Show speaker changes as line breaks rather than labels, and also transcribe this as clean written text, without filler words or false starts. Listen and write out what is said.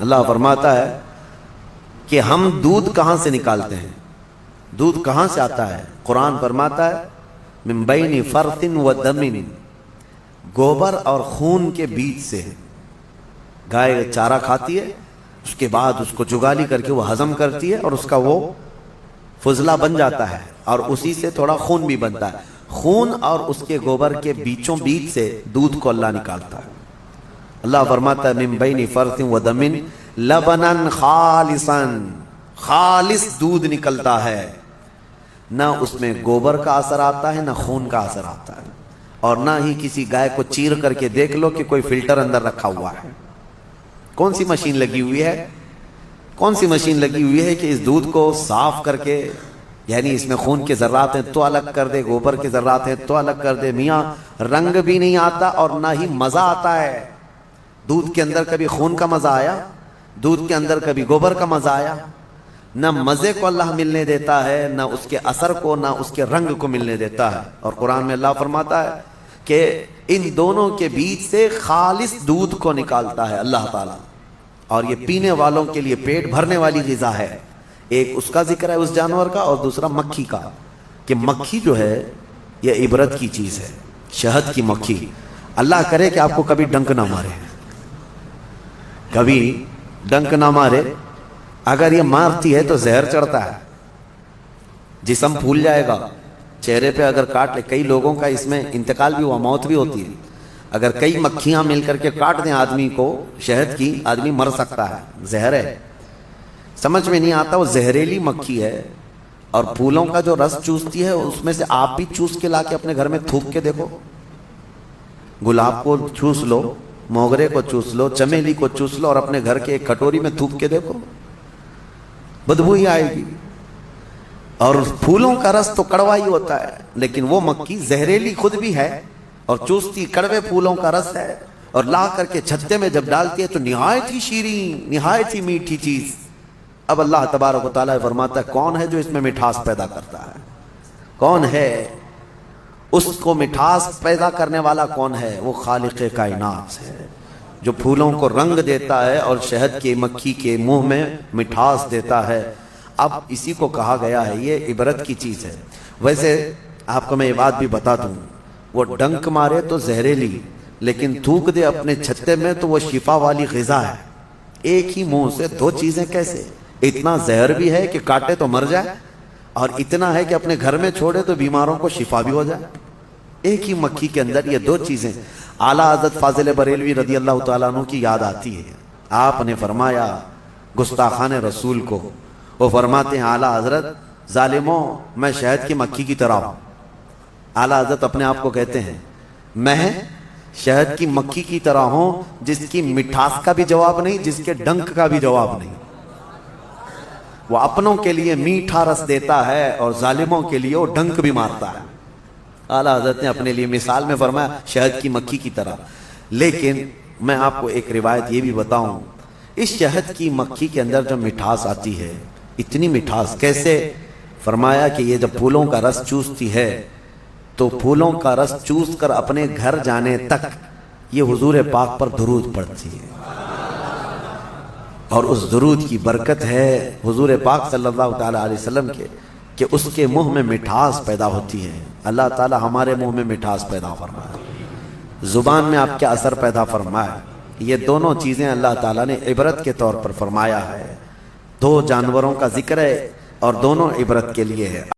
اللہ فرماتا ہے کہ ہم دودھ کہاں سے نکالتے ہیں، دودھ کہاں سے آتا ہے؟ قرآن فرماتا ہے من بین فرث و دم، گوبر اور خون کے بیچ سے۔ گائے چارہ کھاتی ہے، اس کے بعد اس کو جگالی کر کے وہ ہضم کرتی ہے اور اس کا وہ فضلہ بن جاتا ہے، اور اسی سے تھوڑا خون بھی بنتا ہے۔ خون اور اس کے گوبر کے بیچوں بیچ سے دودھ کو اللہ نکالتا ہے۔ اللہ فرماتا ہے من بین فرث و دم لبنا خالصا، خالص دودھ نکلتا ہے، نہ اس میں گوبر کا اثر آتا ہے نہ خون کا اثر آتا ہے، اور نہ ہی کسی گائے کو چیر کر کے دیکھ لو کہ کوئی فلٹر اندر رکھا ہوا ہے۔ کون سی مشین لگی ہوئی ہے؟ کون سی مشین لگی ہوئی ہے کہ اس دودھ کو صاف کر کے، یعنی اس میں خون کے ذرات ہیں تو الگ کر دے، گوبر کے ذرات ہیں تو الگ کر دے؟ میاں رنگ بھی نہیں آتا اور نہ ہی مزہ آتا ہے۔ دودھ کے اندر کبھی خون کا مزہ آیا؟ دودھ کے اندر کبھی گوبر کا مزہ آیا؟ نہ مزے کو اللہ ملنے دیتا ہے، نہ اس کے اثر کو، نہ اس کے رنگ کو ملنے دیتا ہے۔ اور قرآن میں اللہ فرماتا ہے کہ ان دونوں کے بیچ سے خالص دودھ کو نکالتا ہے اللہ تعالیٰ، اور یہ پینے والوں کے لیے پیٹ بھرنے والی غذا ہے۔ ایک اس کا ذکر ہے اس جانور کا، اور دوسرا مکھی کا، کہ مکھی جو ہے یہ عبرت کی چیز ہے۔ شہد کی مکھی، اللہ کرے کہ آپ کو کبھی ڈنک نہ مارے، کبھی ڈنک نہ مارے۔ اگر یہ مارتی ہے تو زہر چڑھتا ہے، جسم پھول جائے گا، چہرے پہ اگر کاٹ لے، کئی لوگوں کا اس میں انتقال بھی ہوا، موت بھی ہوتی ہے۔ اگر کئی مکھیاں مل کر کے کاٹ دیں آدمی کو شہد کی، آدمی مر سکتا ہے، زہر ہے۔ سمجھ میں نہیں آتا، وہ زہریلی مکھی ہے، اور پھولوں کا جو رس چوستی ہے اس میں سے آپ بھی چوس کے لا کے اپنے گھر میں تھوک کے دیکھو۔ گلاب کو چوس لو، موگرے کو چوس لو، چمیلی کو چوس لو، اور اپنے گھر کے ایک کٹوری میں تھوک کے دیکھو، بدبو ہی آئے گی۔ اور پھولوں کا رس تو کڑوا ہی ہوتا ہے، لیکن وہ مکھی زہریلی خود بھی ہے اور چوستی کڑوے پھولوں کا رس ہے، اور لا کر کے چھتے میں جب ڈالتی ہے تو نہایت ہی شیریں، نہایت ہی میٹھی چیز۔ اب اللہ تبارک و تعالیٰ فرماتا ہے کون ہے جو اس میں مٹھاس پیدا کرتا ہے؟ کون ہے؟ اس کو مٹھاس پیدا کرنے والا کون ہے؟ وہ خالق کائنات ہے، جو پھولوں کو رنگ دیتا ہے اور شہد کی مکھی کے منہ میں مٹھاس دیتا ہے۔ اب اسی کو کہا گیا ہے یہ عبرت کی چیز ہے۔ ویسے آپ کو میں یہ بات بھی بتا دوں، وہ ڈنک مارے تو زہریلی، لیکن تھوک دے اپنے چھتے میں تو وہ شفا والی غذا ہے۔ ایک ہی منہ سے دو چیزیں کیسے؟ اتنا زہر بھی ہے کہ کاٹے تو مر جائے، اور اتنا ہے کہ اپنے گھر میں چھوڑے تو بیماروں کو شفا بھی ہو جائے۔ ایک ہی مکھی کے اندر یہ دو چیزیں۔ اعلیٰ حضرت فاضل بریلوی رضی اللہ تعالیٰ عنہ کی یاد آتی ہے، آپ نے فرمایا گستاخان رسول کو، وہ فرماتے ہیں اعلیٰ حضرت ظالموں میں شہد کی مکھی کی طرح ہوں۔ اعلیٰ حضرت اپنے آپ کو کہتے ہیں میں شہد کی مکھی کی طرح ہوں، جس کی مٹھاس کا بھی جواب نہیں، جس کے ڈنک کا بھی جواب نہیں۔ وہ اپنوں کے لیے میٹھا رس دیتا ہے اور ظالموں کے لیے وہ ڈنک بھی مارتا ہے۔ اعلیٰ حضرت نے اپنے لیے مثال میں فرمایا شہد کی مکھی کی طرح۔ لیکن میں آپ کو ایک روایت یہ بھی بتاؤں، اس شہد کی مکھی کے اندر جو مٹھاس آتی ہے، اتنی مٹھاس کیسے؟ فرمایا کہ یہ جب پھولوں کا رس چوستی ہے تو پھولوں کا رس چوس کر اپنے گھر جانے تک یہ حضور پاک پر درود پڑھتی ہے، اور اس درود کی برکت ہے حضور پاک صلی اللہ تعالیٰ علیہ وسلم کے کہ اس کے منہ میں مٹھاس پیدا ہوتی ہے۔ اللہ تعالیٰ ہمارے منہ میں مٹھاس پیدا فرمائے، زبان میں آپ کے اثر پیدا فرمائے۔ یہ دونوں چیزیں اللہ تعالیٰ نے عبرت کے طور پر فرمایا ہے۔ دو جانوروں کا ذکر ہے اور دونوں عبرت کے لیے ہے۔